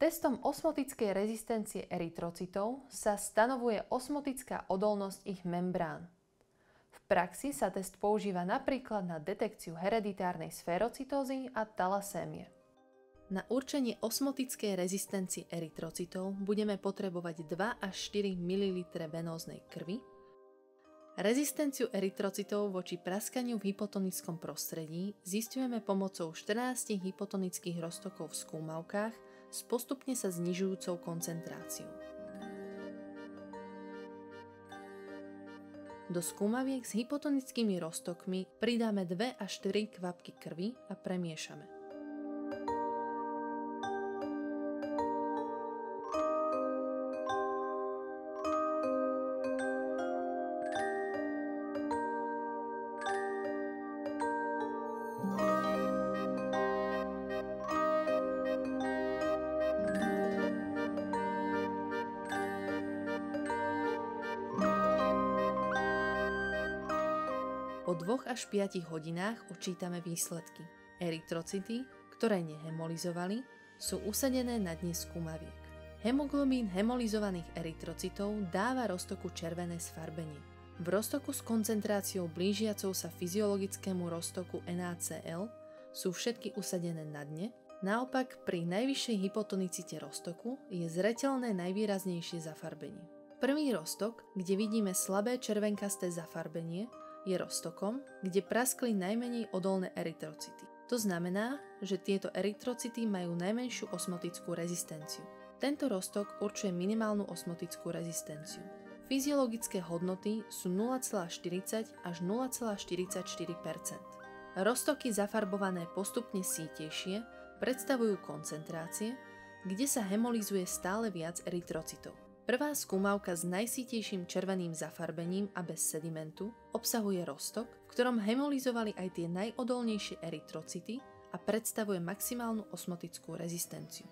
Testom osmotickej rezistencie erytrocitov sa stanovuje osmotická odolnosť ich membrán. V praxi sa test používa napríklad na detekciu hereditárnej sférocytózy a talasémie. Na určenie osmotickej rezistencie erytrocitov budeme potrebovať 2 až 4 ml venóznej krvi. Rezistenciu erytrocitov voči praskaniu v hypotonickom prostredí zisťujeme pomocou 14 hypotonických roztokov v skúmavkách s postupne sa znižujúcou koncentráciou. Do skúmaviek s hypotonickými roztokmi pridáme 2 až 4 kvapky krvi a premiešame. Po 2 až 5 hodinách odčítame výsledky. Erytrocity, ktoré nehemolizovali, sú usadené na dne skúmaviek. Hemoglobín hemolizovaných erytrocitov dáva roztoku červené sfarbenie. V roztoku s koncentráciou blížiacou sa fyziologickému roztoku NaCl sú všetky usadené na dne, naopak pri najvyššej hypotonicite roztoku je zreteľné najvýraznejšie zafarbenie. Prvý roztok, kde vidíme slabé červenkasté zafarbenie, je roztokom, kde praskli najmenej odolné erytrocity. To znamená, že tieto erytrocity majú najmenšiu osmotickú rezistenciu. Tento roztok určuje minimálnu osmotickú rezistenciu. Fyziologické hodnoty sú 0,40 až 0,44 %. Roztoky zafarbované postupne sítejšie predstavujú koncentrácie, kde sa hemolizuje stále viac erytrocitov. Prvá skúmavka s najsítejším červeným zafarbením a bez sedimentu obsahuje roztok, v ktorom hemolizovali aj tie najodolnejšie erytrocity a predstavuje maximálnu osmotickú rezistenciu.